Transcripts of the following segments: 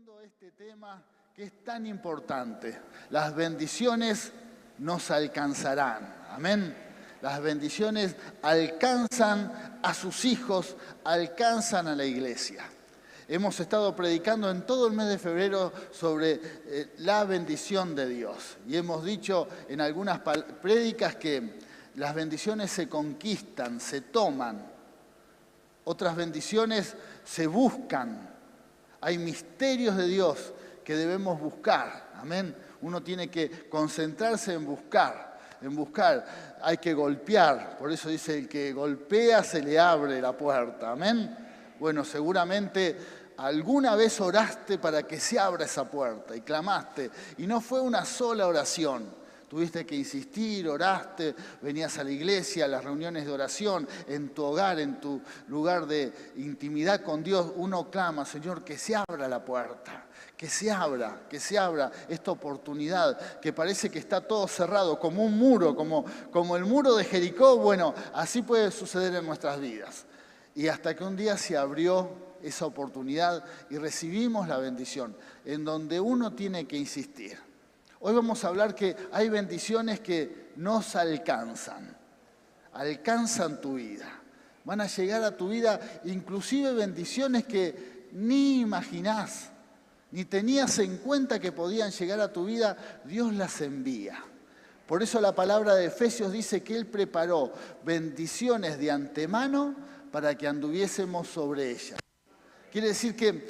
tratando este tema que es tan importante. Las bendiciones nos alcanzarán. Amén. Las bendiciones alcanzan a sus hijos, alcanzan a la iglesia. Hemos estado predicando en todo el mes de febrero sobre la bendición de Dios. Y hemos dicho en algunas prédicas que las bendiciones se conquistan, se toman. Otras bendiciones se buscan. Hay misterios de Dios que debemos buscar. Amén. Uno tiene que concentrarse en buscar. Hay que golpear. Por eso dice, el que golpea se le abre la puerta. Amén. Bueno, seguramente alguna vez oraste para que se abra esa puerta y clamaste. Y no fue una sola oración. Tuviste que insistir, oraste, venías a la iglesia, a las reuniones de oración, en tu hogar, en tu lugar de intimidad con Dios. Uno clama, Señor, que se abra la puerta, que se abra esta oportunidad, que parece que está todo cerrado, como un muro, como el muro de Jericó. Bueno, así puede suceder en nuestras vidas. Y hasta que un día se abrió esa oportunidad y recibimos la bendición, en donde uno tiene que insistir. Hoy vamos a hablar que hay bendiciones que nos alcanzan tu vida. Van a llegar a tu vida inclusive bendiciones que ni imaginás, ni tenías en cuenta que podían llegar a tu vida, Dios las envía. Por eso la palabra de Efesios dice que Él preparó bendiciones de antemano para que anduviésemos sobre ellas. Quiere decir que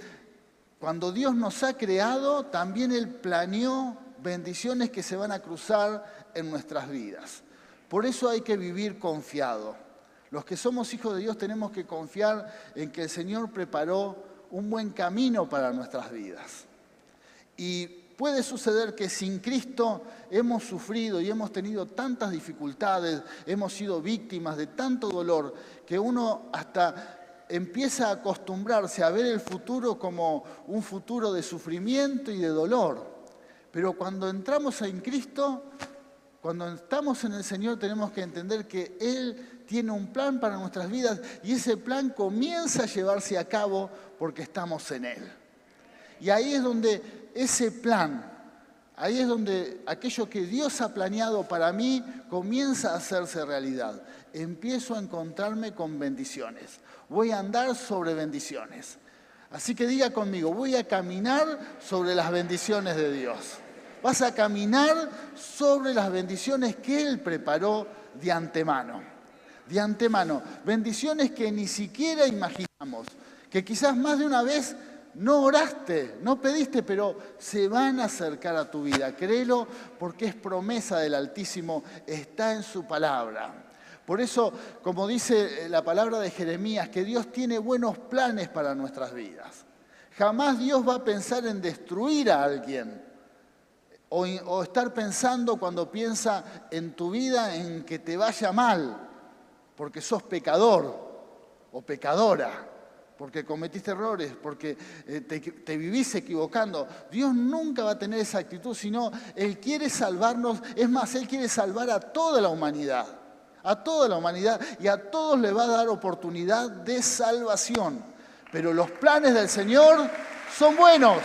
cuando Dios nos ha creado, también Él planeó bendiciones que se van a cruzar en nuestras vidas. Por eso hay que vivir confiado. Los que somos hijos de Dios tenemos que confiar en que el Señor preparó un buen camino para nuestras vidas. Y puede suceder que sin Cristo hemos sufrido y hemos tenido tantas dificultades, hemos sido víctimas de tanto dolor, que uno hasta empieza a acostumbrarse a ver el futuro como un futuro de sufrimiento y de dolor. Pero cuando entramos en Cristo, cuando estamos en el Señor, tenemos que entender que Él tiene un plan para nuestras vidas y ese plan comienza a llevarse a cabo porque estamos en Él. Y ahí es donde ese plan, ahí es donde aquello que Dios ha planeado para mí comienza a hacerse realidad. Empiezo a encontrarme con bendiciones. Voy a andar sobre bendiciones. Así que diga conmigo, voy a caminar sobre las bendiciones de Dios. Vas a caminar sobre las bendiciones que Él preparó de antemano. De antemano. Bendiciones que ni siquiera imaginamos. Que quizás más de una vez no oraste, no pediste, pero se van a acercar a tu vida. Créelo porque es promesa del Altísimo, está en su palabra. Por eso, como dice la palabra de Jeremías, que Dios tiene buenos planes para nuestras vidas. Jamás Dios va a pensar en destruir a alguien o estar pensando cuando piensa en tu vida en que te vaya mal, porque sos pecador o pecadora, porque cometiste errores, porque te vivís equivocando. Dios nunca va a tener esa actitud, sino Él quiere salvarnos. Es más, Él quiere salvar a toda la humanidad. A toda la humanidad y a todos le va a dar oportunidad de salvación. Pero los planes del Señor son buenos.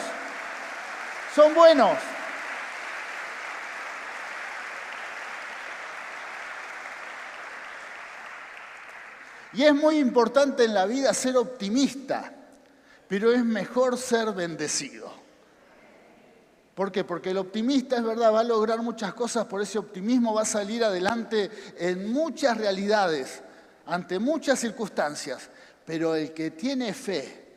Son buenos. Y es muy importante en la vida ser optimista, pero es mejor ser bendecido. ¿Por qué? Porque el optimista, es verdad, va a lograr muchas cosas, por ese optimismo va a salir adelante en muchas realidades, ante muchas circunstancias. Pero el que tiene fe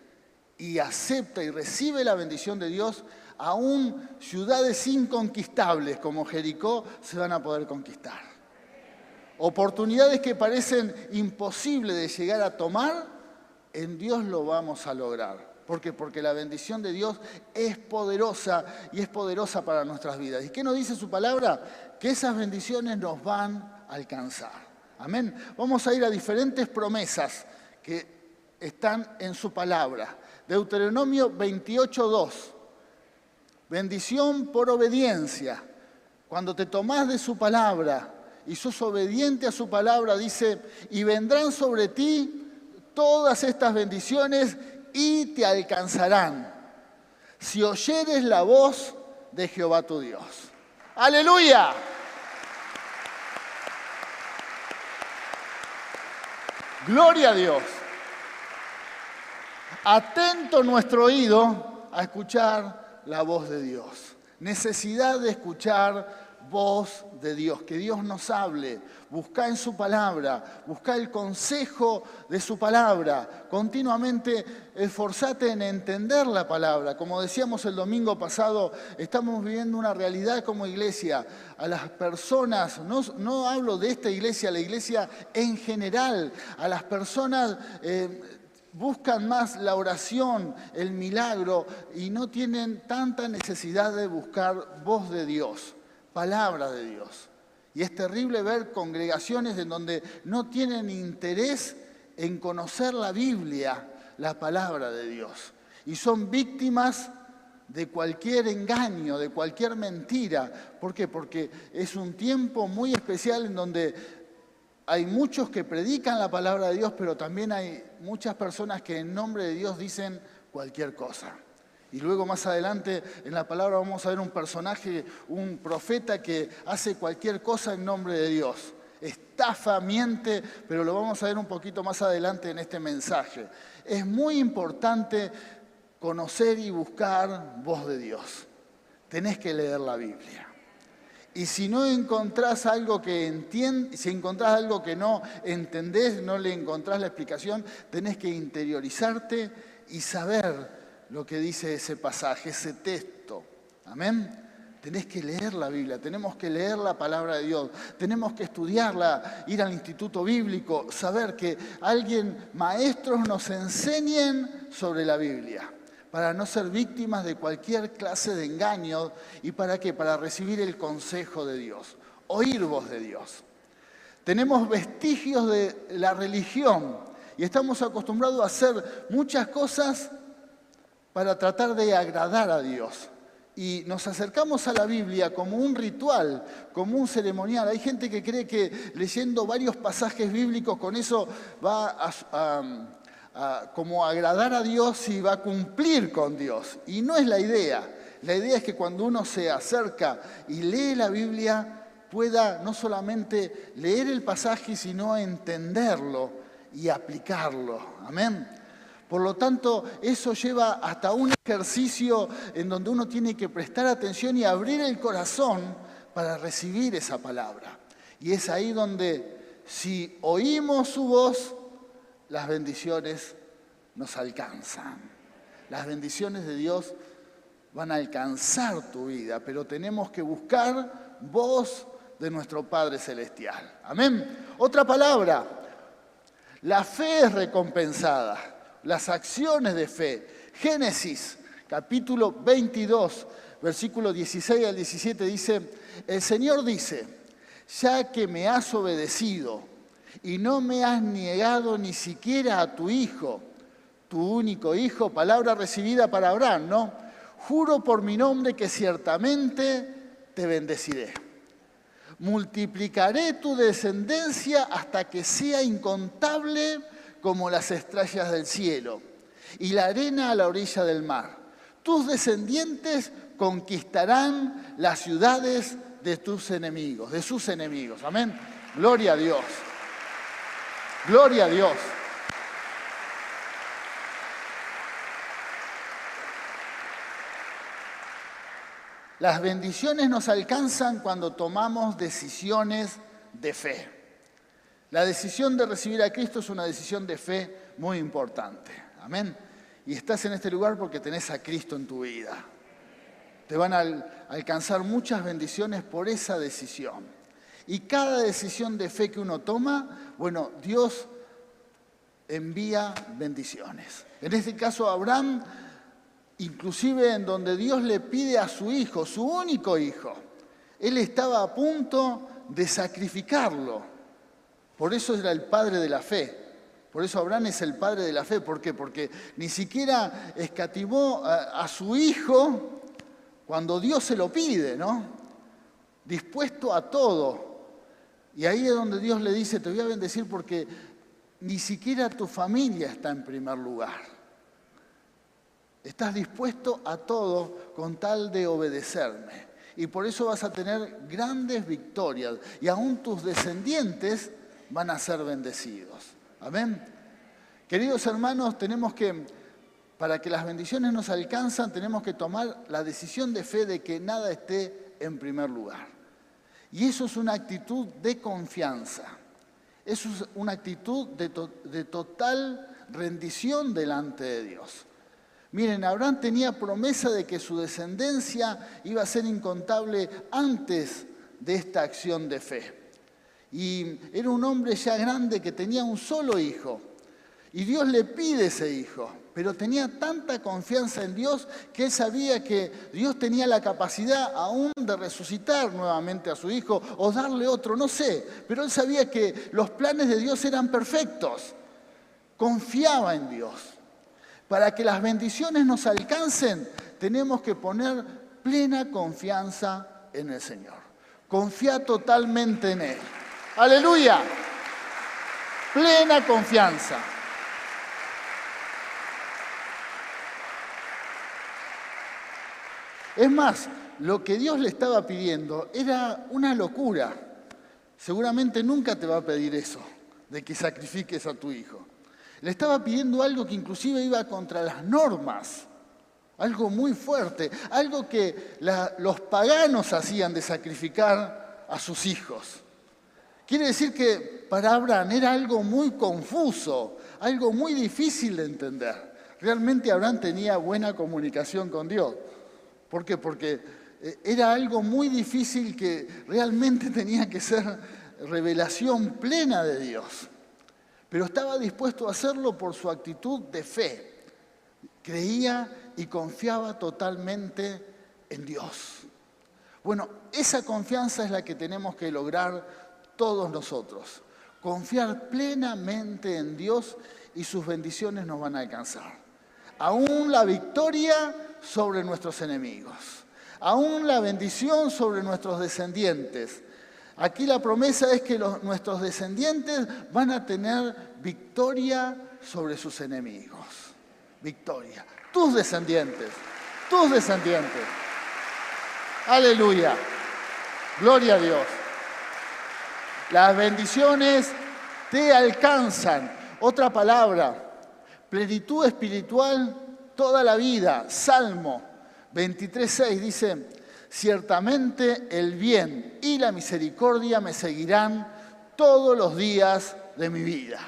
y acepta y recibe la bendición de Dios, aún ciudades inconquistables como Jericó se van a poder conquistar. Oportunidades que parecen imposibles de llegar a tomar, en Dios lo vamos a lograr. ¿Por qué? Porque la bendición de Dios es poderosa y es poderosa para nuestras vidas. ¿Y qué nos dice su palabra? Que esas bendiciones nos van a alcanzar. Amén. Vamos a ir a diferentes promesas que están en su palabra. Deuteronomio 28:2. Bendición por obediencia. Cuando te tomás de su palabra y sos obediente a su palabra, dice, y vendrán sobre ti todas estas bendiciones y te alcanzarán. si oyeres la voz de Jehová tu Dios. ¡Aleluya! Gloria a Dios. Atento nuestro oído a escuchar la voz de Dios. Necesidad de escuchar voz de Dios, que Dios nos hable. Busca en su palabra, busca el consejo de su palabra. Continuamente esforzate en entender la palabra. Como decíamos el domingo pasado, estamos viviendo una realidad como iglesia. A las personas, no hablo de esta iglesia, la iglesia en general, a las personas buscan más la oración, el milagro, y no tienen tanta necesidad de buscar voz de Dios, palabra de Dios. Y es terrible ver congregaciones en donde no tienen interés en conocer la Biblia, la palabra de Dios. Y son víctimas de cualquier engaño, de cualquier mentira. ¿Por qué? Porque es un tiempo muy especial en donde hay muchos que predican la palabra de Dios, pero también hay muchas personas que en nombre de Dios dicen cualquier cosa. Y luego más adelante en la palabra vamos a ver un personaje, un profeta que hace cualquier cosa en nombre de Dios. Estafa, miente, pero lo vamos a ver un poquito más adelante en este mensaje. Es muy importante conocer y buscar voz de Dios. Tenés que leer la Biblia. Y si no encontrás algo si encontrás algo que no entendés, no le encontrás la explicación, tenés que interiorizarte y saber lo que dice ese pasaje, ese texto. Amén. Tenés que leer la Biblia, tenemos que leer la palabra de Dios, tenemos que estudiarla, ir al instituto bíblico, saber que maestros nos enseñen sobre la Biblia, para no ser víctimas de cualquier clase de engaño. ¿Y para qué? Para recibir el consejo de Dios, oír voz de Dios. Tenemos vestigios de la religión y estamos acostumbrados a hacer muchas cosas para tratar de agradar a Dios. Y nos acercamos a la Biblia como un ritual, como un ceremonial. Hay gente que cree que leyendo varios pasajes bíblicos con eso va como agradar a Dios y va a cumplir con Dios. Y no es la idea. La idea es que cuando uno se acerca y lee la Biblia, pueda no solamente leer el pasaje, sino entenderlo y aplicarlo. Amén. Por lo tanto, eso lleva hasta un ejercicio en donde uno tiene que prestar atención y abrir el corazón para recibir esa palabra. Y es ahí donde, si oímos su voz, las bendiciones nos alcanzan. Las bendiciones de Dios van a alcanzar tu vida, pero tenemos que buscar voz de nuestro Padre Celestial. Amén. Otra palabra, la fe es recompensada. Las acciones de fe. Génesis, capítulo 22, versículo 16 al 17 dice, el Señor dice, ya que me has obedecido y no me has negado ni siquiera a tu hijo, tu único hijo, palabra recibida para Abraham, ¿no? Juro por mi nombre que ciertamente te bendeciré. Multiplicaré tu descendencia hasta que sea incontable como las estrellas del cielo y la arena a la orilla del mar. Tus descendientes conquistarán las ciudades de tus enemigos, de sus enemigos. Amén. Gloria a Dios. Gloria a Dios. Las bendiciones nos alcanzan cuando tomamos decisiones de fe. La decisión de recibir a Cristo es una decisión de fe muy importante. Amén. Y estás en este lugar porque tenés a Cristo en tu vida. Te van a alcanzar muchas bendiciones por esa decisión. Y cada decisión de fe que uno toma, bueno, Dios envía bendiciones. En este caso, Abraham, inclusive en donde Dios le pide a su hijo, su único hijo, él estaba a punto de sacrificarlo. Por eso era el padre de la fe. Por eso Abraham es el padre de la fe. ¿Por qué? Porque ni siquiera escatimó a su hijo cuando Dios se lo pide, ¿no? Dispuesto a todo. Y ahí es donde Dios le dice, te voy a bendecir porque ni siquiera tu familia está en primer lugar. Estás dispuesto a todo con tal de obedecerme. Y por eso vas a tener grandes victorias. Y aún tus descendientes van a ser bendecidos. Amén. Queridos hermanos, para que las bendiciones nos alcanzan, tenemos que tomar la decisión de fe de que nada esté en primer lugar. Y eso es una actitud de confianza. Eso es una actitud de total rendición delante de Dios. Miren, Abraham tenía promesa de que su descendencia iba a ser incontable antes de esta acción de fe. Y era un hombre ya grande que tenía un solo hijo. Y Dios le pide ese hijo. Pero tenía tanta confianza en Dios que él sabía que Dios tenía la capacidad aún de resucitar nuevamente a su hijo o darle otro, no sé. Pero él sabía que los planes de Dios eran perfectos. Confiaba en Dios. Para que las bendiciones nos alcancen, tenemos que poner plena confianza en el Señor. Confía totalmente en Él. ¡Aleluya! Plena confianza. Es más, lo que Dios le estaba pidiendo era una locura. Seguramente nunca te va a pedir eso, de que sacrifiques a tu hijo. Le estaba pidiendo algo que inclusive iba contra las normas, algo muy fuerte, algo que los paganos hacían de sacrificar a sus hijos. Quiere decir que para Abraham era algo muy confuso, algo muy difícil de entender. Realmente Abraham tenía buena comunicación con Dios. ¿Por qué? Porque era algo muy difícil que realmente tenía que ser revelación plena de Dios. Pero estaba dispuesto a hacerlo por su actitud de fe. Creía y confiaba totalmente en Dios. Bueno, esa confianza es la que tenemos que lograr todos nosotros. Confiar plenamente en Dios y sus bendiciones nos van a alcanzar. Aún la victoria sobre nuestros enemigos. Aún la bendición sobre nuestros descendientes. Aquí la promesa es que nuestros descendientes van a tener victoria sobre sus enemigos. Victoria. Tus descendientes. Tus descendientes. Aleluya. Gloria a Dios. Las bendiciones te alcanzan. Otra palabra. Plenitud espiritual toda la vida. Salmo 23:6 dice: ciertamente el bien y la misericordia me seguirán todos los días de mi vida.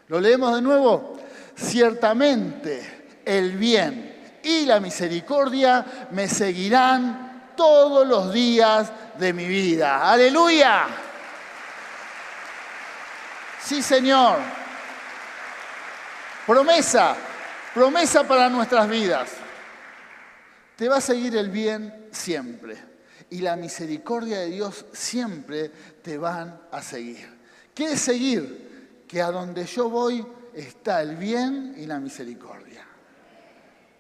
¿Lo leemos de nuevo? Ciertamente el bien y la misericordia me seguirán todos los días de mi vida. ¡Aleluya! Sí, Señor. Promesa para nuestras vidas. Te va a seguir el bien siempre. Y la misericordia de Dios siempre te van a seguir. ¿Qué es seguir? Que a donde yo voy está el bien y la misericordia.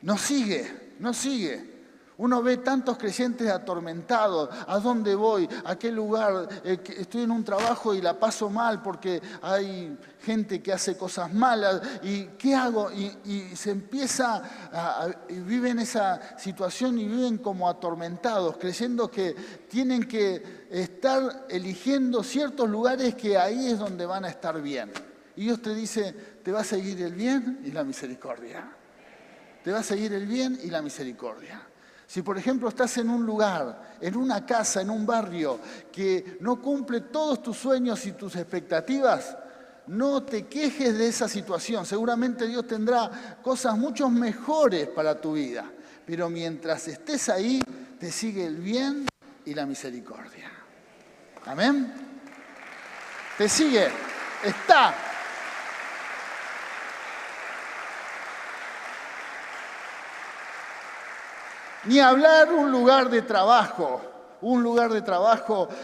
Nos sigue, nos sigue. Uno ve tantos creyentes atormentados. ¿A dónde voy? ¿A qué lugar? Estoy en un trabajo y la paso mal porque hay gente que hace cosas malas. ¿Y qué hago? Y se empieza y viven esa situación y viven como atormentados, creyendo que tienen que estar eligiendo ciertos lugares que ahí es donde van a estar bien. Y Dios te dice, te va a seguir el bien y la misericordia. Te va a seguir el bien y la misericordia. Si, por ejemplo, estás en un lugar, en una casa, en un barrio, que no cumple todos tus sueños y tus expectativas, no te quejes de esa situación. Seguramente Dios tendrá cosas mucho mejores para tu vida. Pero mientras estés ahí, te sigue el bien y la misericordia. ¿Amén? Te sigue, está. Ni hablar un lugar de trabajo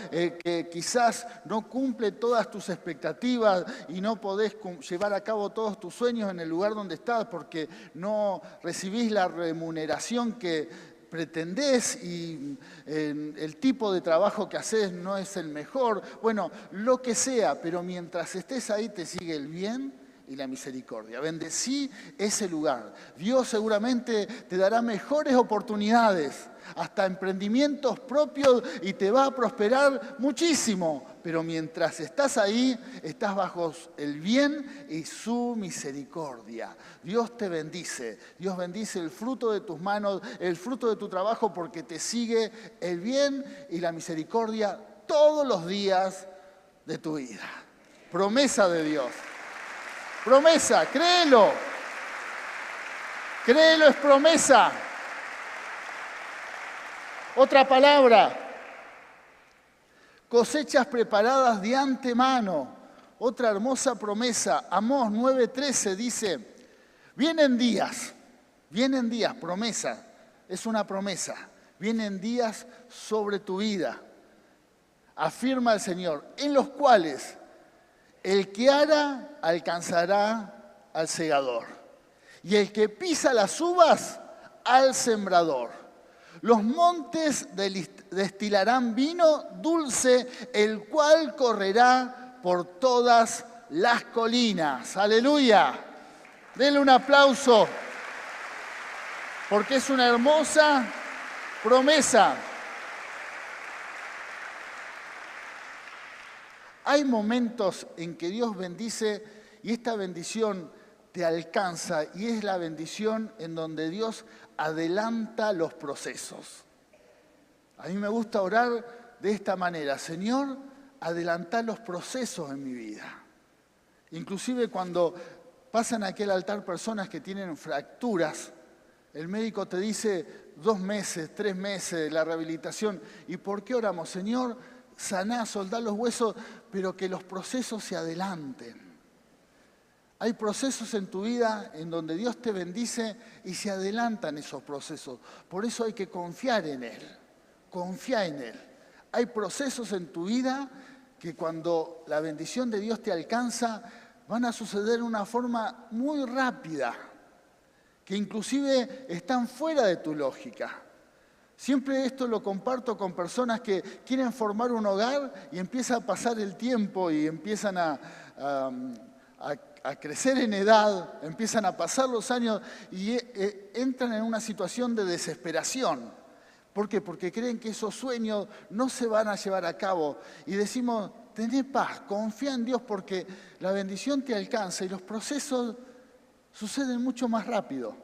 que quizás no cumple todas tus expectativas y no podés llevar a cabo todos tus sueños en el lugar donde estás porque no recibís la remuneración que pretendés y el tipo de trabajo que haces no es el mejor. Bueno, lo que sea, pero mientras estés ahí te sigue el bien y la misericordia. Bendecí ese lugar. Dios seguramente te dará mejores oportunidades, hasta emprendimientos propios, y te va a prosperar muchísimo. Pero mientras estás ahí, estás bajo el bien y su misericordia. Dios te bendice. Dios bendice el fruto de tus manos, el fruto de tu trabajo, porque te sigue el bien y la misericordia todos los días de tu vida. Promesa de Dios. Promesa, créelo. Créelo, es promesa. Otra palabra, cosechas preparadas de antemano. Otra hermosa promesa, Amós 9:13 dice, vienen días, promesa, es una promesa, vienen días sobre tu vida, afirma el Señor, en los cuales el que ara alcanzará al segador, y el que pisa las uvas al sembrador. Los montes destilarán vino dulce, el cual correrá por todas las colinas. ¡Aleluya! Denle un aplauso, porque es una hermosa promesa. Hay momentos en que Dios bendice y esta bendición te alcanza, y es la bendición en donde Dios adelanta los procesos. A mí me gusta orar de esta manera: Señor, adelantá los procesos en mi vida. Inclusive cuando pasan a aquel altar personas que tienen fracturas, el médico te dice 2 meses, 3 meses de la rehabilitación. ¿Y por qué oramos? Señor, saná, soldá los huesos, pero que los procesos se adelanten. Hay procesos en tu vida en donde Dios te bendice y se adelantan esos procesos. Por eso hay que confiar en Él. Confía en Él. Hay procesos en tu vida que cuando la bendición de Dios te alcanza, van a suceder de una forma muy rápida, que inclusive están fuera de tu lógica. Siempre esto lo comparto con personas que quieren formar un hogar y empieza a pasar el tiempo y empiezan a crecer en edad, empiezan a pasar los años y entran en una situación de desesperación. ¿Por qué? Porque creen que esos sueños no se van a llevar a cabo. Y decimos, tené paz, confía en Dios, porque la bendición te alcanza y los procesos suceden mucho más rápido.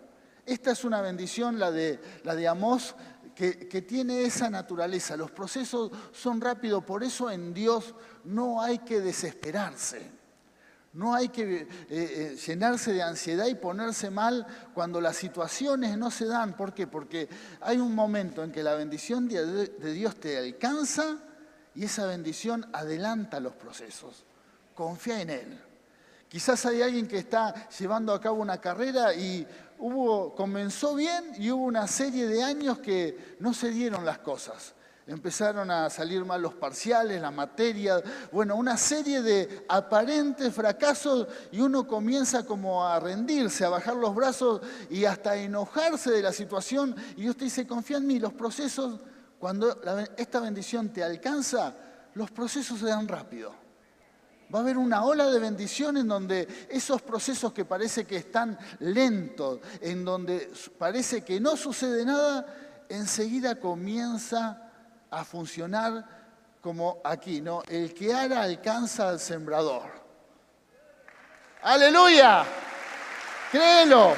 Esta es una bendición, la de Amós, que tiene esa naturaleza. Los procesos son rápidos, por eso en Dios no hay que desesperarse. No hay que llenarse de ansiedad y ponerse mal cuando las situaciones no se dan. ¿Por qué? Porque hay un momento en que la bendición de Dios te alcanza y esa bendición adelanta los procesos. Confía en Él. Quizás hay alguien que está llevando a cabo una carrera y comenzó bien y hubo una serie de años que no se dieron las cosas. Empezaron a salir mal los parciales, la materia, bueno, una serie de aparentes fracasos, y uno comienza como a rendirse, a bajar los brazos y hasta a enojarse de la situación. Y Dios te dice, confía en mí, los procesos, cuando esta bendición te alcanza, los procesos se dan rápido. Va a haber una ola de bendición en donde esos procesos que parece que están lentos, en donde parece que no sucede nada, enseguida comienza a funcionar como aquí, ¿no? El que ara alcanza al sembrador. ¡Aleluya! ¡Créelo!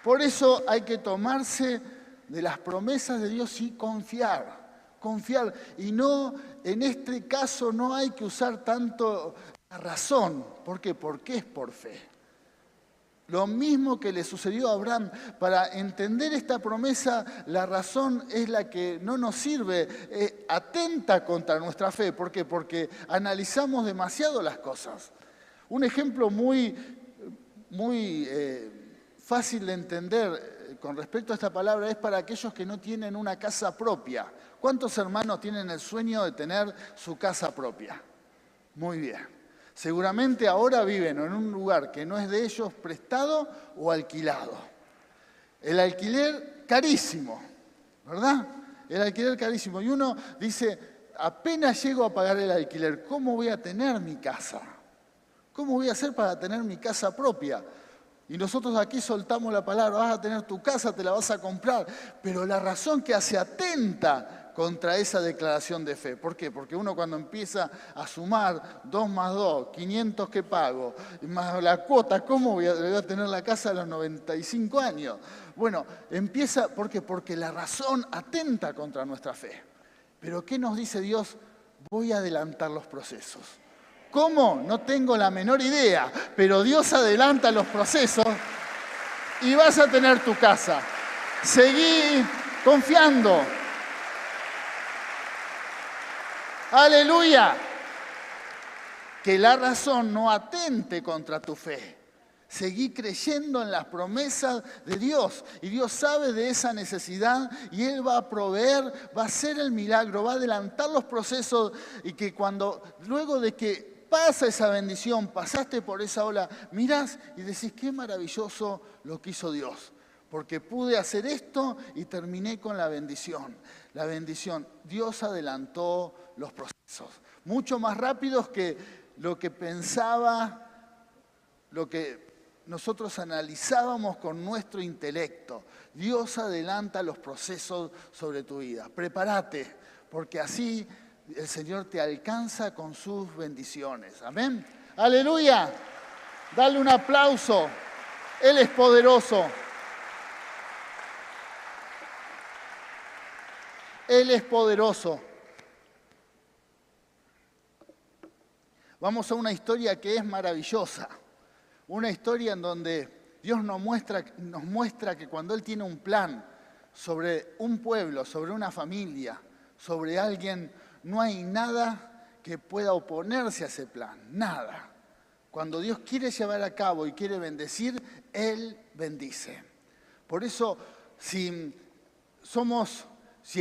Por eso hay que tomarse de las promesas de Dios y confiar. Confiar. Y no, en este caso no hay que usar tanto la razón. ¿Por qué? Porque es por fe. Lo mismo que le sucedió a Abraham. Para entender esta promesa, la razón es la que no nos sirve, atenta contra nuestra fe. ¿Por qué? Porque analizamos demasiado las cosas. Un ejemplo muy fácil de entender con respecto a esta palabra es para aquellos que no tienen una casa propia. ¿Cuántos hermanos tienen el sueño de tener su casa propia? Muy bien. Seguramente ahora viven en un lugar que no es de ellos, prestado o alquilado. El alquiler carísimo, ¿verdad? el alquiler carísimo. Y uno dice, apenas llego a pagar el alquiler, ¿cómo voy a tener mi casa? ¿Cómo voy a hacer para tener mi casa propia? Y nosotros aquí soltamos la palabra, vas a tener tu casa, te la vas a comprar. Pero la razón que hace atenta contra esa declaración de fe. ¿Por qué? Porque uno cuando empieza a sumar 2 más 2, 500 que pago, más la cuota, ¿cómo voy a tener la casa a los 95 años? Bueno, empieza, ¿por qué? Porque la razón atenta contra nuestra fe. Pero ¿qué nos dice Dios? Voy a adelantar los procesos. ¿Cómo? No tengo la menor idea, pero Dios adelanta los procesos y vas a tener tu casa. Seguí confiando. ¡Aleluya! Que la razón no atente contra tu fe. Seguí creyendo en las promesas de Dios. Y Dios sabe de esa necesidad y Él va a proveer, va a hacer el milagro, va a adelantar los procesos y que luego de que pasa esa bendición, pasaste por esa ola, mirás y decís, qué maravilloso lo que hizo Dios. Porque pude hacer esto y terminé con la bendición. La bendición, Dios adelantó los procesos. Mucho más rápidos que lo que pensaba, lo que nosotros analizábamos con nuestro intelecto. Dios adelanta los procesos sobre tu vida. Prepárate, porque así el Señor te alcanza con sus bendiciones. Amén. Aleluya. Dale un aplauso. Él es poderoso. Él es poderoso. Vamos a una historia que es maravillosa. Una historia en donde Dios nos muestra que cuando Él tiene un plan sobre un pueblo, sobre una familia, sobre alguien, no hay nada que pueda oponerse a ese plan, nada. Cuando Dios quiere llevar a cabo y quiere bendecir, Él bendice. Por eso, si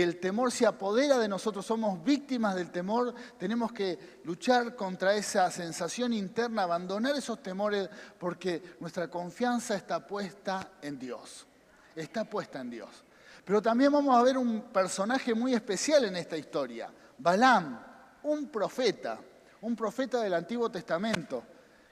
el temor se apodera de nosotros, somos víctimas del temor, tenemos que luchar contra esa sensación interna, abandonar esos temores, porque nuestra confianza está puesta en Dios. Está puesta en Dios. Pero también vamos a ver un personaje muy especial en esta historia, Balaam, un profeta del Antiguo Testamento,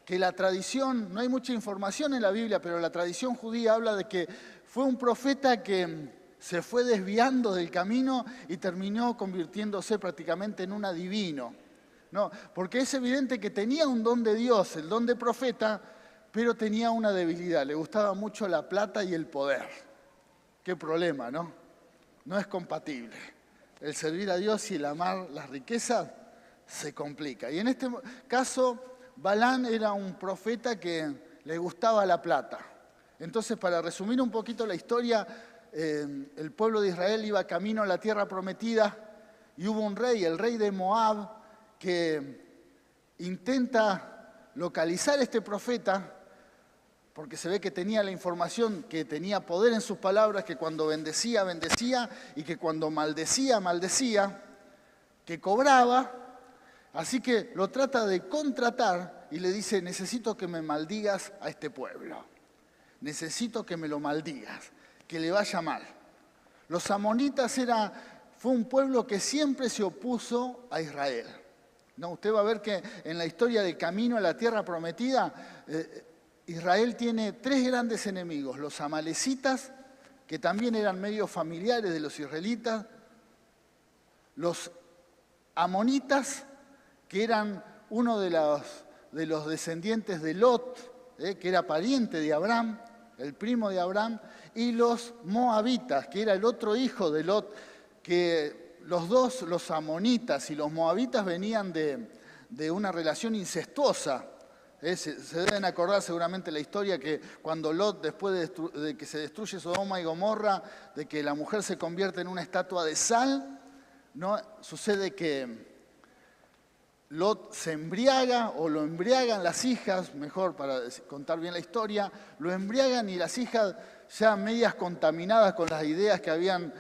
que la tradición, no hay mucha información en la Biblia, pero la tradición judía habla de que fue un profeta que se fue desviando del camino y terminó convirtiéndose prácticamente en un adivino. No, porque es evidente que tenía un don de Dios, el don de profeta, pero tenía una debilidad. Le gustaba mucho la plata y el poder. Qué problema, ¿no? No es compatible. El servir a Dios y el amar las riquezas se complica. Y en este caso, Balaam era un profeta que le gustaba la plata. Entonces, para resumir un poquito la historia, el pueblo de Israel iba camino a la tierra prometida y hubo un rey, el rey de Moab, que intenta localizar a este profeta porque se ve que tenía la información, que tenía poder en sus palabras, que cuando bendecía, bendecía y que cuando maldecía, maldecía, que cobraba. Así que lo trata de contratar y le dice, necesito que me maldigas a este pueblo. Necesito que me lo maldigas, que le vaya mal. Los amonitas fue un pueblo que siempre se opuso a Israel. No, usted va a ver que en la historia del camino a la tierra prometida, Israel tiene 3 grandes enemigos. Los amalecitas, que también eran medio familiares de los israelitas. Los amonitas, que eran uno de los descendientes de Lot, que era pariente de Abraham, el primo de Abraham, y los moabitas, que era el otro hijo de Lot, que los dos, los amonitas y los moabitas, venían de una relación incestuosa. Se deben acordar seguramente la historia que cuando Lot, después de que se destruye Sodoma y Gomorra, de que la mujer se convierte en una estatua de sal, ¿no? Sucede que Lot se embriaga o lo embriagan las hijas, mejor para contar bien la historia, lo embriagan y las hijas ya medias contaminadas con las ideas que habían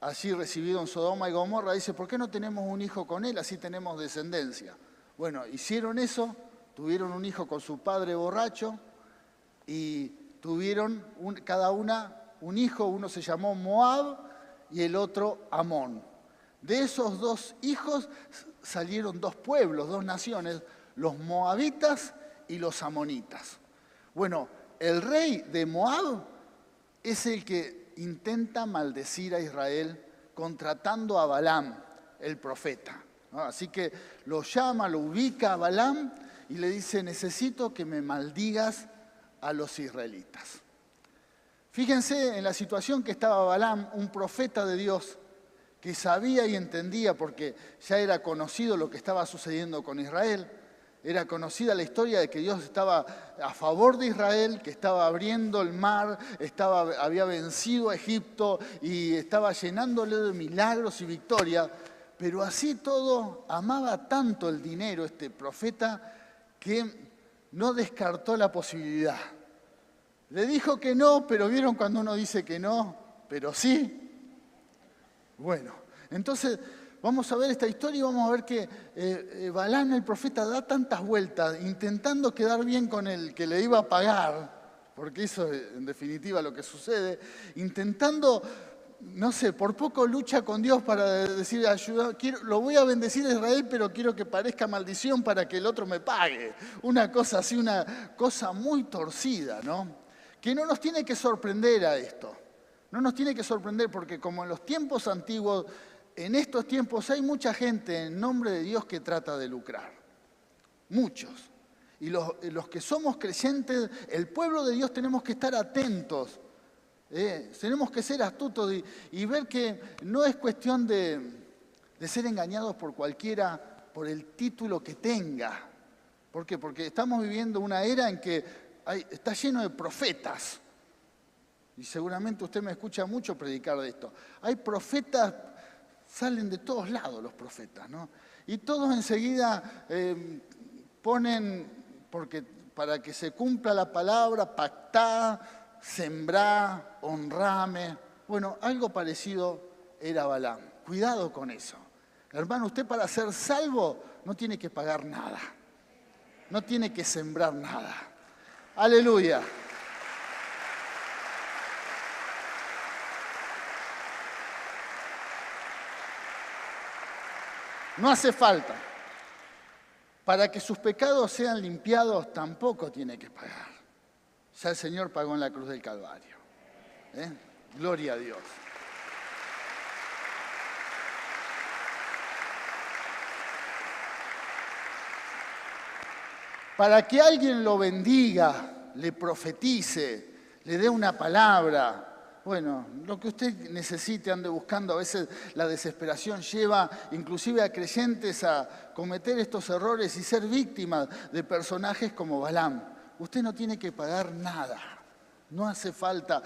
allí recibido en Sodoma y Gomorra, dice, ¿por qué no tenemos un hijo con él? Así tenemos descendencia. Bueno, hicieron eso, tuvieron un hijo con su padre borracho y tuvieron cada una un hijo, uno se llamó Moab y el otro Amón. De esos dos hijos salieron dos pueblos, dos naciones, los moabitas y los amonitas. Bueno, el rey de Moab es el que intenta maldecir a Israel contratando a Balaam, el profeta, ¿no? Así que lo llama, lo ubica a Balaam y le dice, necesito que me maldigas a los israelitas. Fíjense en la situación que estaba Balaam, un profeta de Dios, que sabía y entendía, porque ya era conocido lo que estaba sucediendo con Israel, era conocida la historia de que Dios estaba a favor de Israel, que estaba abriendo el mar, había vencido a Egipto y estaba llenándole de milagros y victoria, pero así todo amaba tanto el dinero este profeta que no descartó la posibilidad. Le dijo que no, pero ¿vieron cuando uno dice que no, pero sí? Bueno, entonces vamos a ver esta historia y vamos a ver que Balaam, el profeta, da tantas vueltas intentando quedar bien con el que le iba a pagar, porque eso es en definitiva lo que sucede, intentando, no sé, por poco lucha con Dios para decir, ayuda, lo voy a bendecir a Israel, pero quiero que parezca maldición para que el otro me pague. Una cosa así, una cosa muy torcida, ¿no? Que no nos tiene que sorprender a esto. No nos tiene que sorprender porque como en los tiempos antiguos, en estos tiempos hay mucha gente en nombre de Dios que trata de lucrar. Muchos. Y los que somos creyentes, el pueblo de Dios, tenemos que estar atentos. Tenemos que ser astutos y ver que no es cuestión de ser engañados por cualquiera, por el título que tenga. ¿Por qué? Porque estamos viviendo una era en que está lleno de profetas. Y seguramente usted me escucha mucho predicar de esto. Hay profetas, salen de todos lados los profetas, ¿no? Y todos enseguida ponen, porque para que se cumpla la palabra, pactá, sembrá, honrame. Bueno, algo parecido era Balaam. Cuidado con eso. Hermano, usted para ser salvo no tiene que pagar nada. No tiene que sembrar nada. Aleluya. No hace falta. Para que sus pecados sean limpiados, tampoco tiene que pagar. Ya el Señor pagó en la cruz del Calvario. Gloria a Dios. Para que alguien lo bendiga, le profetice, le dé una palabra. Bueno, lo que usted necesite, ande buscando. A veces la desesperación lleva inclusive a creyentes a cometer estos errores y ser víctimas de personajes como Balaam. Usted no tiene que pagar nada. No hace falta.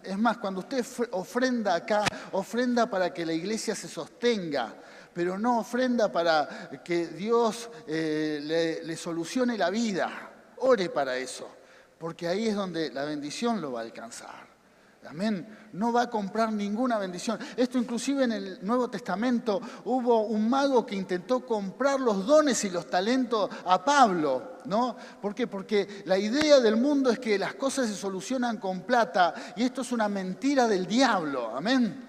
Es más, cuando usted ofrenda acá, ofrenda para que la iglesia se sostenga, pero no ofrenda para que Dios le solucione la vida. Ore para eso, porque ahí es donde la bendición lo va a alcanzar. Amén. No va a comprar ninguna bendición. Esto inclusive en el Nuevo Testamento hubo un mago que intentó comprar los dones y los talentos a Pablo, ¿no? ¿Por qué? Porque la idea del mundo es que las cosas se solucionan con plata y esto es una mentira del diablo. Amén.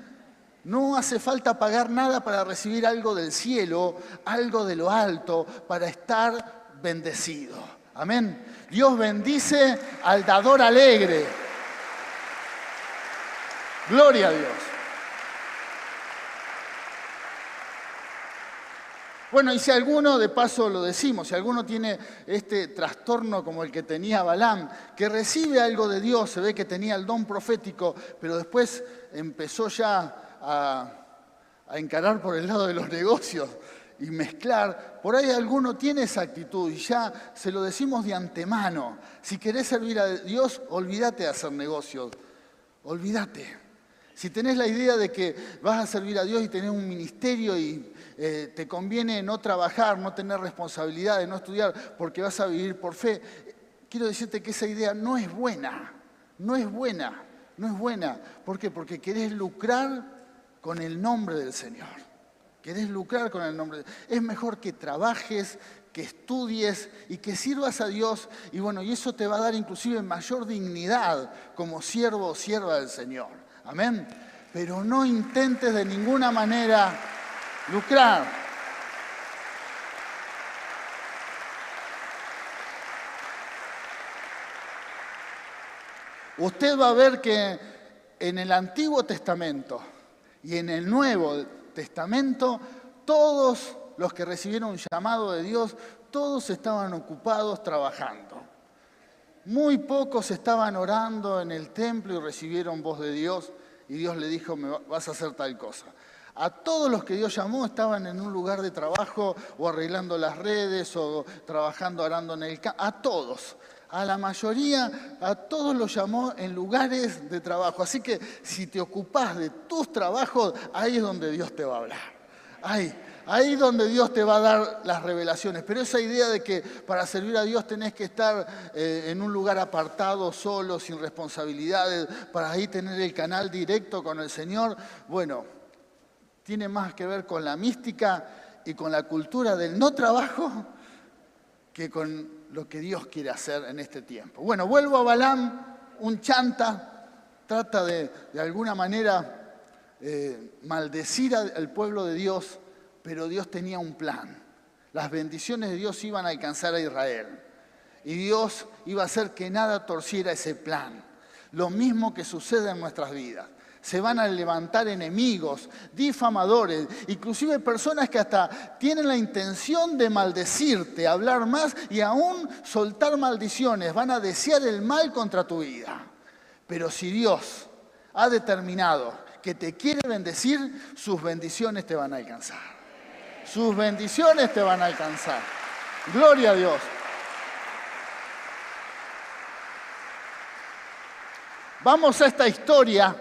No hace falta pagar nada para recibir algo del cielo, algo de lo alto, para estar bendecido. Amén. Dios bendice al dador alegre. Gloria a Dios. Bueno, y si alguno, de paso lo decimos, si alguno tiene este trastorno como el que tenía Balaam, que recibe algo de Dios, se ve que tenía el don profético, pero después empezó ya a encarar por el lado de los negocios y mezclar. Por ahí alguno tiene esa actitud y ya se lo decimos de antemano. Si querés servir a Dios, olvídate de hacer negocios. Olvídate. Si tenés la idea de que vas a servir a Dios y tenés un ministerio y te conviene no trabajar, no tener responsabilidades, no estudiar porque vas a vivir por fe, quiero decirte que esa idea no es buena, no es buena, no es buena. ¿Por qué? Porque querés lucrar con el nombre del Señor. Querés lucrar con el nombre. Es mejor que trabajes, que estudies y que sirvas a Dios. Y bueno, y eso te va a dar inclusive mayor dignidad como siervo o sierva del Señor. Amén. pero no intentes de ninguna manera lucrar. Usted va a ver que en el Antiguo Testamento y en el Nuevo Testamento, todos los que recibieron un llamado de Dios, todos estaban ocupados trabajando. Muy pocos estaban orando en el templo y recibieron voz de Dios y Dios le dijo, vas a hacer tal cosa. A todos los que Dios llamó estaban en un lugar de trabajo o arreglando las redes o trabajando, arando en el campo. A todos, a la mayoría, a todos los llamó en lugares de trabajo. Así que si te ocupás de tus trabajos, ahí es donde Dios te va a hablar. Ahí es donde Dios te va a dar las revelaciones. Pero esa idea de que para servir a Dios tenés que estar en un lugar apartado, solo, sin responsabilidades, para ahí tener el canal directo con el Señor, bueno, tiene más que ver con la mística y con la cultura del no trabajo que con lo que Dios quiere hacer en este tiempo. Bueno, vuelvo a Balaam, un chanta, trata de alguna manera maldecir al pueblo de Dios, pero Dios tenía un plan. Las bendiciones de Dios iban a alcanzar a Israel y Dios iba a hacer que nada torciera ese plan. Lo mismo que sucede en nuestras vidas. Se van a levantar enemigos, difamadores, inclusive personas que hasta tienen la intención de maldecirte, hablar más y aún soltar maldiciones. Van a desear el mal contra tu vida. Pero si Dios ha determinado que te quiere bendecir, sus bendiciones te van a alcanzar. Sus bendiciones te van a alcanzar. Gloria a Dios. Vamos a esta historia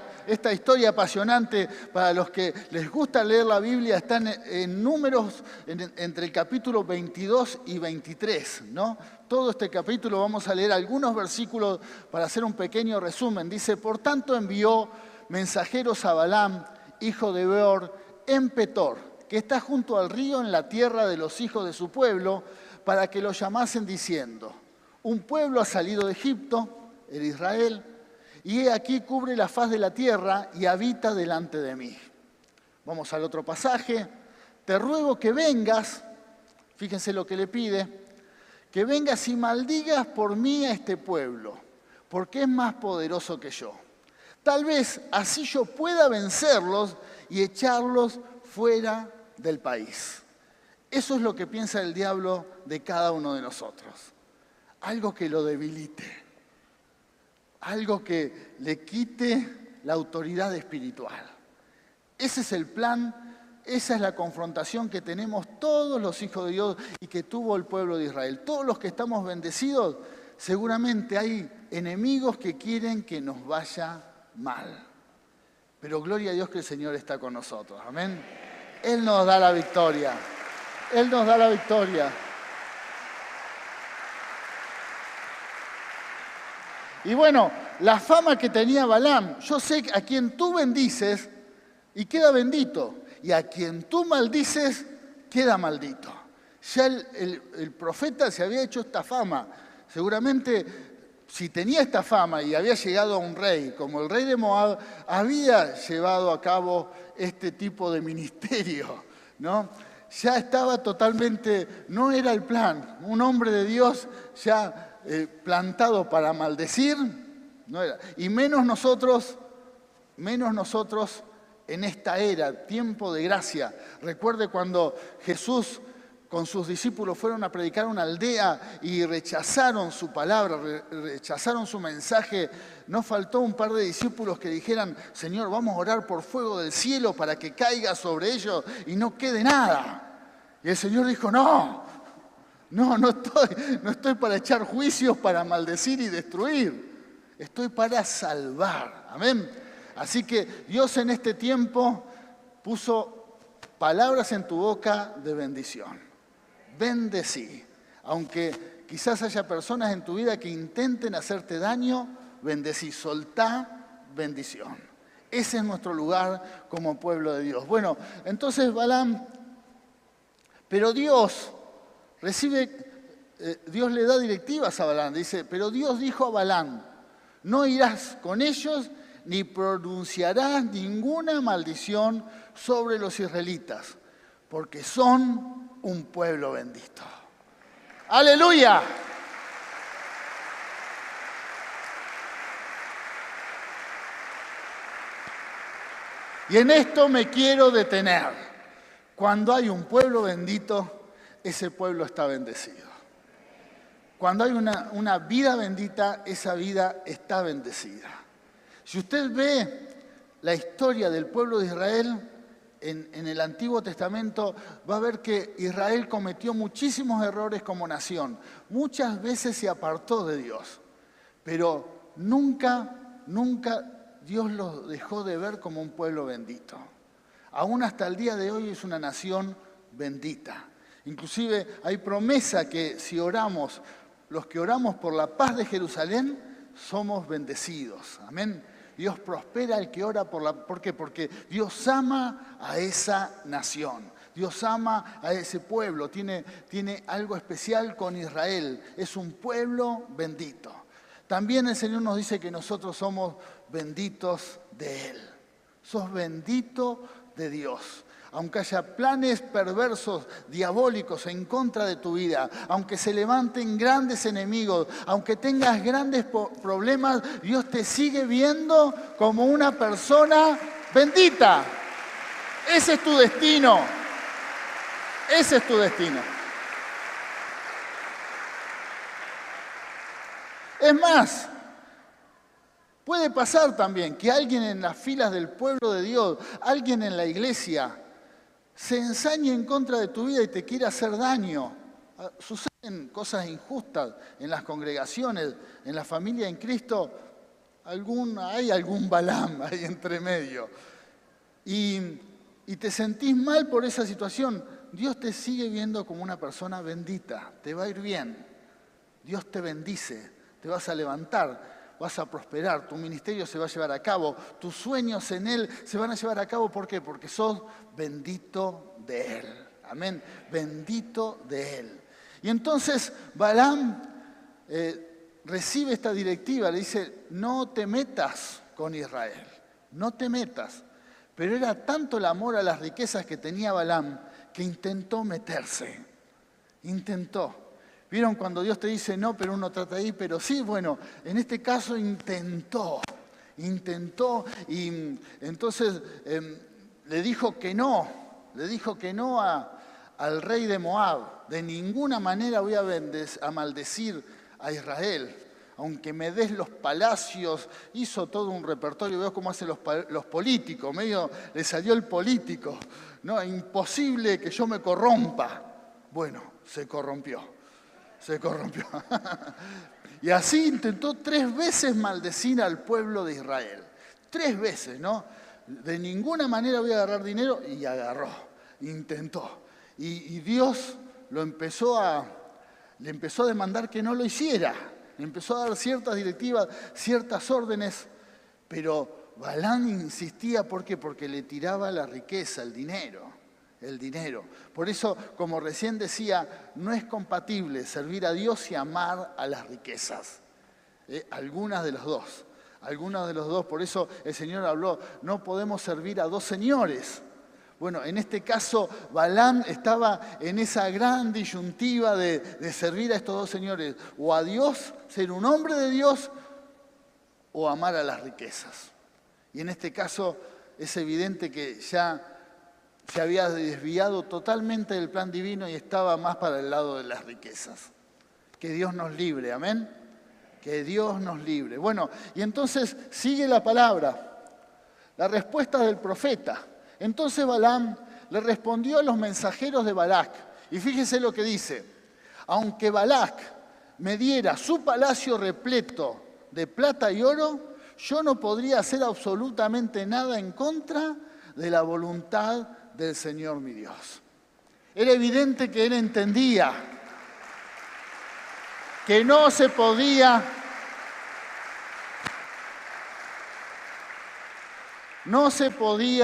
apasionante. Para los que les gusta leer la Biblia, están en Números entre el capítulo 22 y 23, ¿no? Todo este capítulo vamos a leer algunos versículos para hacer un pequeño resumen. Dice, por tanto envió mensajeros a Balaam, hijo de Beor, en Petor, que está junto al río en la tierra de los hijos de su pueblo, para que lo llamasen diciendo, un pueblo ha salido de Egipto, el Israel, y he aquí cubre la faz de la tierra y habita delante de mí. Vamos al otro pasaje. Te ruego que vengas, fíjense lo que le pide, que vengas y maldigas por mí a este pueblo, porque es más poderoso que yo. Tal vez así yo pueda vencerlos y echarlos fuera del país. Eso es lo que piensa el diablo de cada uno de nosotros. Algo que lo debilite. Algo que le quite la autoridad espiritual. Ese es el plan, esa es la confrontación que tenemos todos los hijos de Dios y que tuvo el pueblo de Israel. Todos los que estamos bendecidos, seguramente hay enemigos que quieren que nos vaya mal. Pero gloria a Dios que el Señor está con nosotros. Amén. Él nos da la victoria. Él nos da la victoria. Y bueno, la fama que tenía Balaam, yo sé a quien tú bendices y queda bendito, y a quien tú maldices queda maldito. Ya el profeta se había hecho esta fama. Seguramente si tenía esta fama y había llegado a un rey, como el rey de Moab, había llevado a cabo este tipo de ministerio, ¿no? Ya estaba totalmente, no era el plan. Un hombre de Dios ya plantado para maldecir, no era. Y menos nosotros en esta era, tiempo de gracia. Recuerde cuando Jesús con sus discípulos fueron a predicar una aldea y rechazaron su palabra, rechazaron su mensaje. No faltó un par de discípulos que dijeran, Señor, vamos a orar por fuego del cielo para que caiga sobre ellos y no quede nada. Y el Señor dijo, no estoy para echar juicios, para maldecir y destruir. Estoy para salvar. Amén. Así que Dios en este tiempo puso palabras en tu boca de bendición. Bendecí. Aunque quizás haya personas en tu vida que intenten hacerte daño, bendecí. Soltá bendición. Ese es nuestro lugar como pueblo de Dios. Bueno, entonces Balaam, pero Dios Dios le da directivas a Balaam. Dice, pero Dios dijo a Balaam, no irás con ellos ni pronunciarás ninguna maldición sobre los israelitas, porque son un pueblo bendito. ¡Aleluya! Y en esto me quiero detener. Cuando hay un pueblo bendito, ese pueblo está bendecido. Cuando hay una vida bendita, esa vida está bendecida. Si usted ve la historia del pueblo de Israel en el Antiguo Testamento, va a ver que Israel cometió muchísimos errores como nación. Muchas veces se apartó de Dios, pero nunca Dios los dejó de ver como un pueblo bendito. Aún hasta el día de hoy es una nación bendita. Inclusive hay promesa que si oramos, los que oramos por la paz de Jerusalén, somos bendecidos. Amén. Dios prospera al que ora por la... ¿Por qué? Porque Dios ama a esa nación. Dios ama a ese pueblo. Tiene algo especial con Israel. Es un pueblo bendito. También el Señor nos dice que nosotros somos benditos de Él. Sos bendito de Dios. Aunque haya planes perversos, diabólicos en contra de tu vida, aunque se levanten grandes enemigos, aunque tengas grandes problemas, Dios te sigue viendo como una persona bendita. Ese es tu destino. Ese es tu destino. Es más, puede pasar también que alguien en las filas del pueblo de Dios, alguien en la iglesia, se ensañe en contra de tu vida y te quiera hacer daño. Suceden cosas injustas en las congregaciones, en la familia en Cristo. Hay algún Balaam ahí entre medio. Y te sentís mal por esa situación. Dios te sigue viendo como una persona bendita. Te va a ir bien. Dios te bendice. Te vas a levantar. Vas a prosperar, tu ministerio se va a llevar a cabo, tus sueños en Él se van a llevar a cabo. ¿Por qué? Porque sos bendito de Él. Amén. Bendito de Él. Y entonces Balaam recibe esta directiva, le dice, no te metas con Israel, no te metas. Pero era tanto el amor a las riquezas que tenía Balaam que intentó meterse, intentó. ¿Vieron cuando Dios te dice no, pero uno trata de ir? Pero sí, bueno, en este caso intentó y entonces le dijo que no al rey de Moab. De ninguna manera voy a maldecir a Israel. Aunque me des los palacios, hizo todo un repertorio, veo cómo hacen los políticos, medio le salió el político, ¿no? Imposible que yo me corrompa. Bueno, se corrompió. Y así intentó 3 veces maldecir al pueblo de Israel. 3 veces, ¿no? De ninguna manera voy a agarrar dinero, y agarró, intentó. Y Dios le empezó a demandar que no lo hiciera. Le empezó a dar ciertas directivas, ciertas órdenes, pero Balaam insistía. ¿Por qué? Porque le tiraba la riqueza, el dinero. Por eso, como recién decía, no es compatible servir a Dios y amar a las riquezas. Algunas de los dos. Por eso el Señor habló, no podemos servir a 2 señores. Bueno, en este caso, Balaam estaba en esa gran disyuntiva de servir a estos 2 señores. O a Dios, ser un hombre de Dios, o amar a las riquezas. Y en este caso, es evidente que ya se había desviado totalmente del plan divino y estaba más para el lado de las riquezas. Que Dios nos libre, amén. Que Dios nos libre. Bueno, y entonces sigue la palabra, la respuesta del profeta. Entonces Balaam le respondió a los mensajeros de Balac. Y fíjese lo que dice. Aunque Balac me diera su palacio repleto de plata y oro, yo no podría hacer absolutamente nada en contra de la voluntad del Señor mi Dios. Era evidente que él entendía que no se podía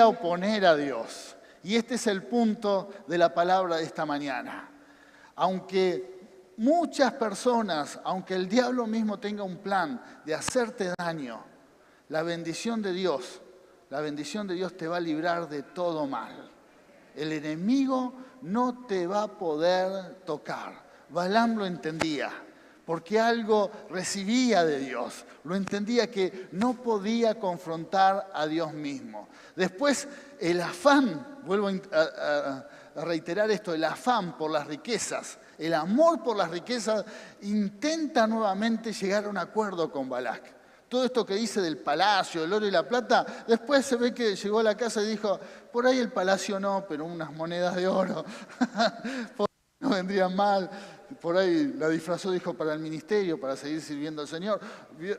oponer a Dios. Y este es el punto de la palabra de esta mañana. Aunque muchas personas, aunque el diablo mismo tenga un plan de hacerte daño, la bendición de Dios te va a librar de todo mal. El enemigo no te va a poder tocar. Balaam lo entendía, porque algo recibía de Dios. Lo entendía que no podía confrontar a Dios mismo. Después, el afán, vuelvo a reiterar esto, el afán por las riquezas, el amor por las riquezas, intenta nuevamente llegar a un acuerdo con Balac. Todo esto que dice del palacio, el oro y la plata, después se ve que llegó a la casa y dijo, por ahí el palacio no, pero unas monedas de oro no vendrían mal. Por ahí la disfrazó, dijo, para el ministerio, para seguir sirviendo al Señor.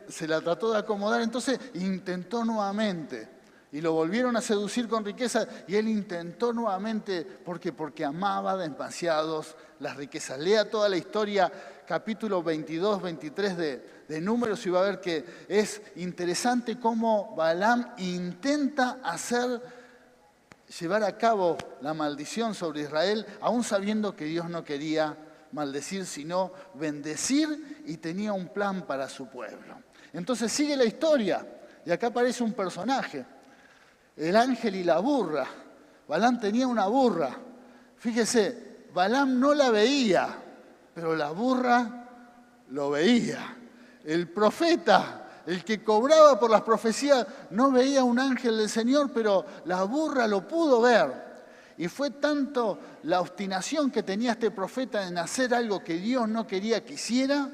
Se la trató de acomodar, entonces intentó nuevamente. Y lo volvieron a seducir con riquezas y él intentó nuevamente. ¿Por qué? Porque amaba demasiados las riquezas. Lea toda la historia, capítulo 22, 23 de Números, y va a ver que es interesante cómo Balaam intenta llevar a cabo la maldición sobre Israel, aún sabiendo que Dios no quería maldecir, sino bendecir, y tenía un plan para su pueblo. Entonces sigue la historia, y acá aparece un personaje, el ángel y la burra. Balaam tenía una burra. Fíjese, Balaam no la veía, pero la burra lo veía. El profeta, el que cobraba por las profecías, no veía un ángel del Señor, pero la burra lo pudo ver. Y fue tanto la obstinación que tenía este profeta en hacer algo que Dios no quería que hiciera,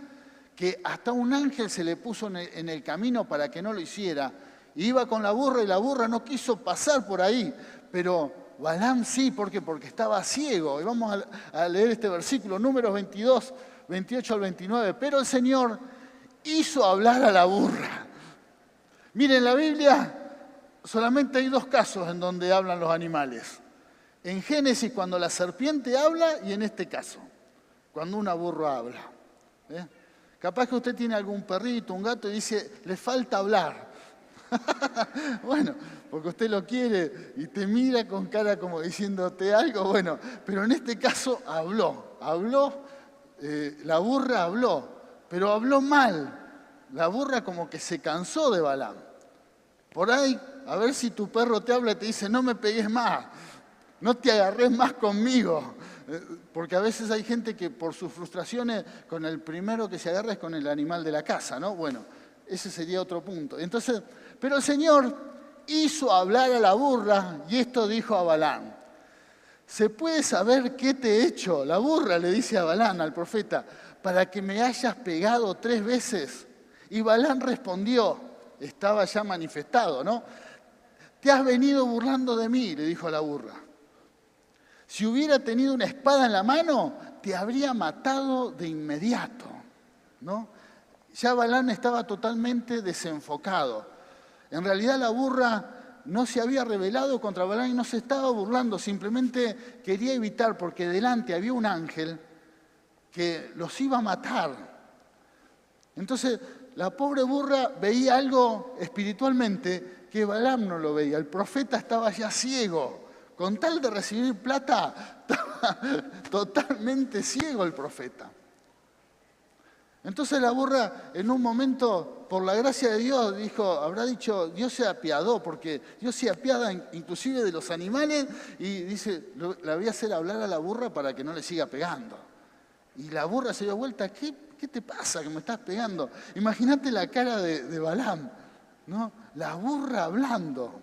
que hasta un ángel se le puso en el camino para que no lo hiciera. Y iba con la burra y la burra no quiso pasar por ahí, pero Balaam sí, ¿por qué? Porque estaba ciego. Y vamos a leer este versículo, Números 22, 28 al 29. Pero el Señor hizo hablar a la burra. Miren, en la Biblia solamente hay 2 casos en donde hablan los animales. En Génesis, cuando la serpiente habla, y en este caso, cuando una burra habla. Capaz que usted tiene algún perrito, un gato, y dice, le falta hablar. Bueno, porque usted lo quiere y te mira con cara como diciéndote algo, bueno, pero en este caso habló, la burra habló, pero habló mal. La burra como que se cansó de Balaam. Por ahí, a ver si tu perro te habla y te dice, no me pegues más, no te agarres más conmigo. Porque a veces hay gente que por sus frustraciones, con el primero que se agarra es con el animal de la casa, ¿no? Bueno, ese sería otro punto. Entonces, pero el Señor hizo hablar a la burra y esto dijo a Balaam. ¿Se puede saber qué te he hecho? La burra le dice a Balaam, al profeta, para que me hayas pegado 3 veces. Y Balaam respondió, estaba ya manifestado, ¿no? Te has venido burlando de mí, le dijo a la burra. Si hubiera tenido una espada en la mano, te habría matado de inmediato, ¿no? Ya Balaam estaba totalmente desenfocado. En realidad la burra no se había rebelado contra Balaam y no se estaba burlando, simplemente quería evitar, porque delante había un ángel que los iba a matar. Entonces la pobre burra veía algo espiritualmente que Balaam no lo veía. El profeta estaba ya ciego. Con tal de recibir plata, estaba totalmente ciego el profeta. Entonces la burra en un momento, por la gracia de Dios, habrá dicho, Dios se apiadó, porque Dios se apiada inclusive de los animales, y dice, la voy a hacer hablar a la burra para que no le siga pegando. Y la burra se dio vuelta, ¿qué te pasa que me estás pegando? Imagínate la cara de Balaam, ¿no? La burra hablando.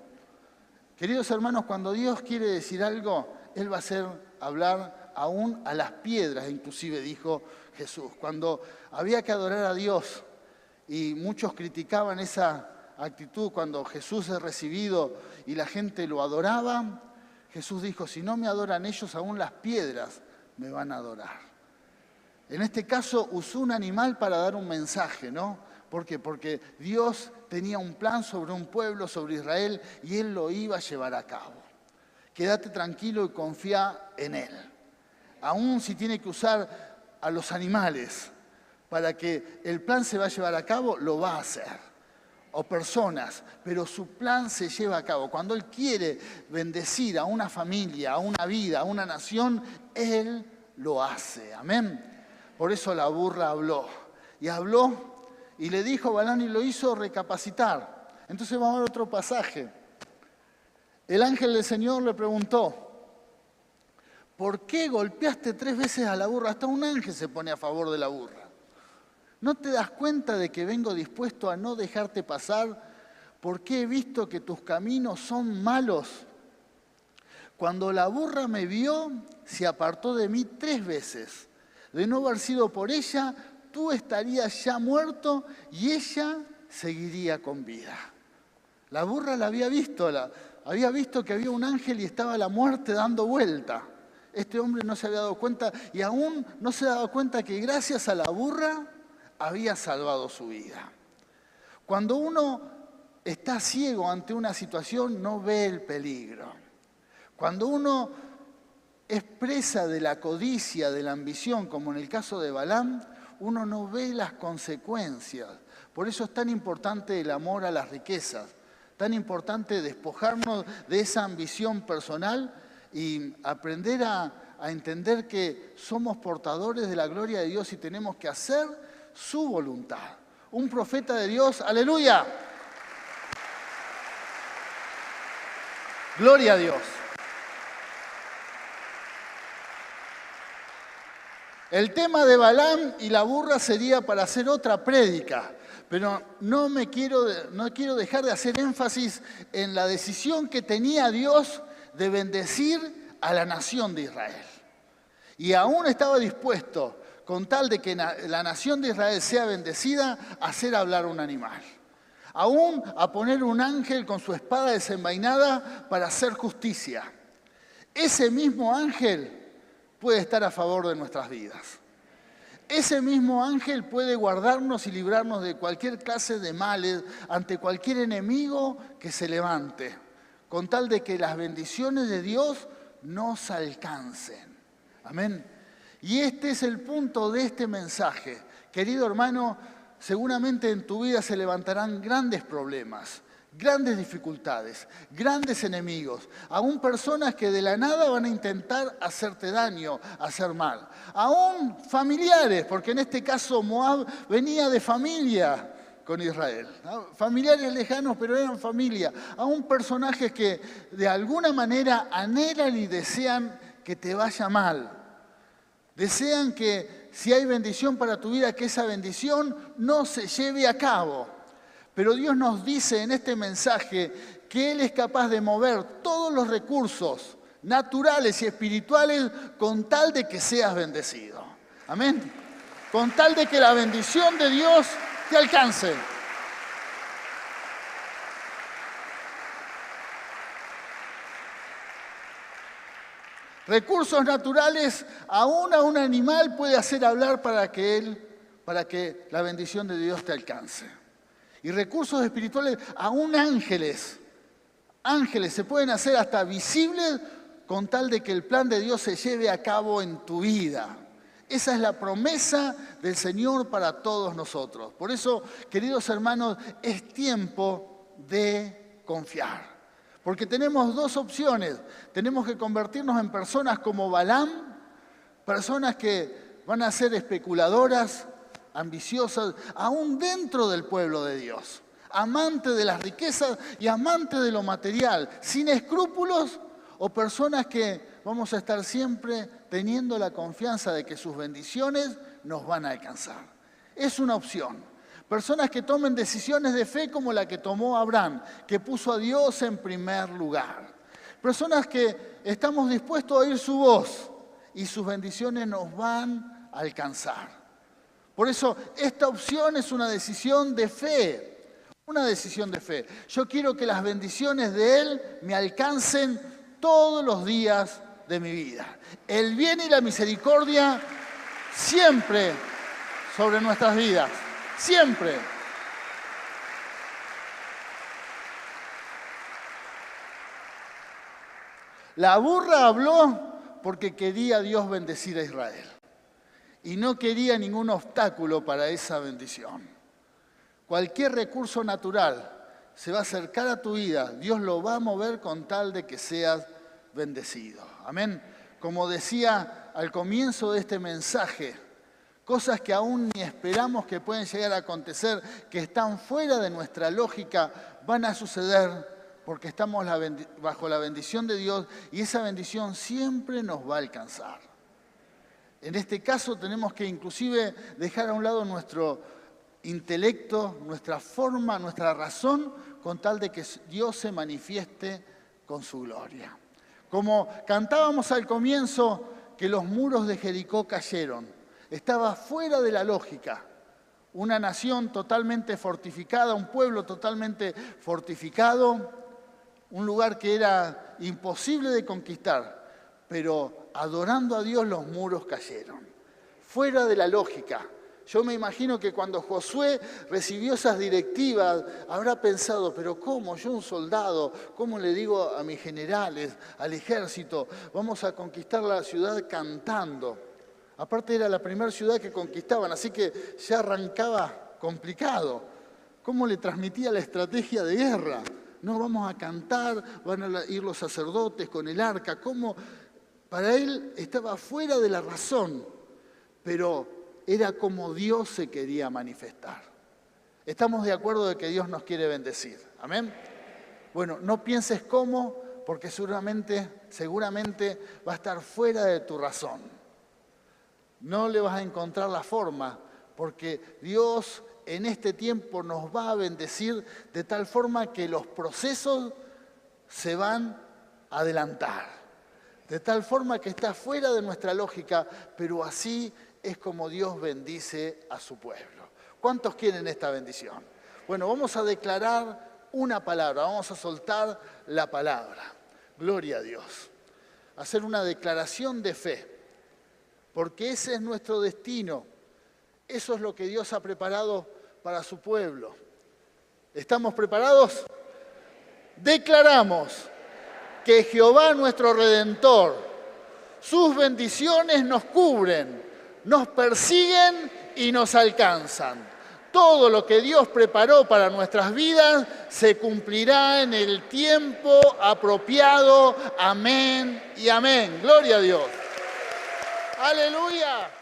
Queridos hermanos, cuando Dios quiere decir algo, Él va a hacer hablar aún a las piedras, inclusive dijo Jesús. Cuando había que adorar a Dios y muchos criticaban esa actitud cuando Jesús es recibido y la gente lo adoraba, Jesús dijo, si no me adoran ellos, aún las piedras me van a adorar. En este caso usó un animal para dar un mensaje, ¿no? ¿Por qué? Porque Dios tenía un plan sobre un pueblo, sobre Israel, y Él lo iba a llevar a cabo. Quédate tranquilo y confía en Él. Aún si tiene que usar a los animales para que el plan se va a llevar a cabo, lo va a hacer. O personas, pero su plan se lleva a cabo. Cuando Él quiere bendecir a una familia, a una vida, a una nación, Él lo hace. Amén. Por eso la burra habló. Y habló y le dijo a Balaam y lo hizo recapacitar. Entonces vamos a ver otro pasaje. El ángel del Señor le preguntó, ¿por qué golpeaste 3 veces a la burra? Hasta un ángel se pone a favor de la burra. ¿No te das cuenta de que vengo dispuesto a no dejarte pasar porque he visto que tus caminos son malos? Cuando la burra me vio, se apartó de mí 3 veces. De no haber sido por ella, tú estarías ya muerto y ella seguiría con vida. La burra la había visto, había visto que había un ángel y estaba la muerte dando vuelta. Este hombre no se había dado cuenta y aún no se daba cuenta que gracias a la burra había salvado su vida. Cuando uno está ciego ante una situación, no ve el peligro. Cuando uno es presa de la codicia, de la ambición, como en el caso de Balaam, uno no ve las consecuencias. Por eso es tan importante el amor a las riquezas, tan importante despojarnos de esa ambición personal y aprender a entender que somos portadores de la gloria de Dios y tenemos que hacer su voluntad. Un profeta de Dios, aleluya. Gloria a Dios. El tema de Balaam y la burra sería para hacer otra prédica, pero no quiero dejar de hacer énfasis en la decisión que tenía Dios de bendecir a la nación de Israel. Y aún estaba dispuesto, con tal de que la nación de Israel sea bendecida, a hacer hablar un animal. Aún a poner un ángel con su espada desenvainada para hacer justicia. Ese mismo ángel puede estar a favor de nuestras vidas. Ese mismo ángel puede guardarnos y librarnos de cualquier clase de males ante cualquier enemigo que se levante, con tal de que las bendiciones de Dios nos alcancen. Amén. Y este es el punto de este mensaje. Querido hermano, seguramente en tu vida se levantarán grandes problemas, grandes dificultades, grandes enemigos, aún personas que de la nada van a intentar hacerte daño, hacer mal, aún familiares, porque en este caso Moab venía de familia con Israel, ¿no? Familiares lejanos, pero eran familia, aún personajes que de alguna manera anhelan y desean que te vaya mal, desean que si hay bendición para tu vida, que esa bendición no se lleve a cabo. Pero Dios nos dice en este mensaje que Él es capaz de mover todos los recursos naturales y espirituales con tal de que seas bendecido. Amén. Con tal de que la bendición de Dios te alcance. Recursos naturales, aún a un animal puede hacer hablar para que la bendición de Dios te alcance. Y recursos espirituales, aún ángeles se pueden hacer hasta visibles con tal de que el plan de Dios se lleve a cabo en tu vida. Esa es la promesa del Señor para todos nosotros. Por eso, queridos hermanos, es tiempo de confiar. Porque tenemos 2 opciones. Tenemos que convertirnos en personas como Balaam, personas que van a ser especuladoras, ambiciosas, aún dentro del pueblo de Dios, amantes de las riquezas y amantes de lo material, sin escrúpulos, o personas que vamos a estar siempre teniendo la confianza de que sus bendiciones nos van a alcanzar. Es una opción. Personas que tomen decisiones de fe como la que tomó Abraham, que puso a Dios en primer lugar. Personas que estamos dispuestos a oír su voz y sus bendiciones nos van a alcanzar. Por eso, esta opción es una decisión de fe, una decisión de fe. Yo quiero que las bendiciones de Él me alcancen todos los días de mi vida. El bien y la misericordia siempre sobre nuestras vidas, siempre. La burra habló porque quería Dios bendecir a Israel. Y no quería ningún obstáculo para esa bendición. Cualquier recurso natural se va a acercar a tu vida, Dios lo va a mover con tal de que seas bendecido. Amén. Como decía al comienzo de este mensaje, cosas que aún ni esperamos que pueden llegar a acontecer, que están fuera de nuestra lógica, van a suceder porque estamos bajo la bendición de Dios y esa bendición siempre nos va a alcanzar. En este caso tenemos que inclusive dejar a un lado nuestro intelecto, nuestra forma, nuestra razón, con tal de que Dios se manifieste con su gloria. Como cantábamos al comienzo, que los muros de Jericó cayeron. Estaba fuera de la lógica. Una nación totalmente fortificada, un pueblo totalmente fortificado, un lugar que era imposible de conquistar, pero adorando a Dios los muros cayeron. Fuera de la lógica. Yo me imagino que cuando Josué recibió esas directivas, habrá pensado, pero ¿cómo? Yo un soldado, ¿cómo le digo a mis generales, al ejército, vamos a conquistar la ciudad cantando? Aparte era la primera ciudad que conquistaban, así que ya arrancaba complicado. ¿Cómo le transmitía la estrategia de guerra? No, vamos a cantar, van a ir los sacerdotes con el arca. ¿Cómo? Para él estaba fuera de la razón, pero era como Dios se quería manifestar. Estamos de acuerdo de que Dios nos quiere bendecir. ¿Amén? Bueno, no pienses cómo, porque seguramente va a estar fuera de tu razón. No le vas a encontrar la forma, porque Dios en este tiempo nos va a bendecir de tal forma que los procesos se van a adelantar. De tal forma que está fuera de nuestra lógica, pero así es como Dios bendice a su pueblo. ¿Cuántos quieren esta bendición? Bueno, vamos a declarar una palabra, vamos a soltar la palabra. Gloria a Dios. Hacer una declaración de fe, porque ese es nuestro destino. Eso es lo que Dios ha preparado para su pueblo. ¿Estamos preparados? Declaramos que Jehová nuestro Redentor, sus bendiciones nos cubren, nos persiguen y nos alcanzan. Todo lo que Dios preparó para nuestras vidas se cumplirá en el tiempo apropiado. Amén y amén. Gloria a Dios. Aleluya.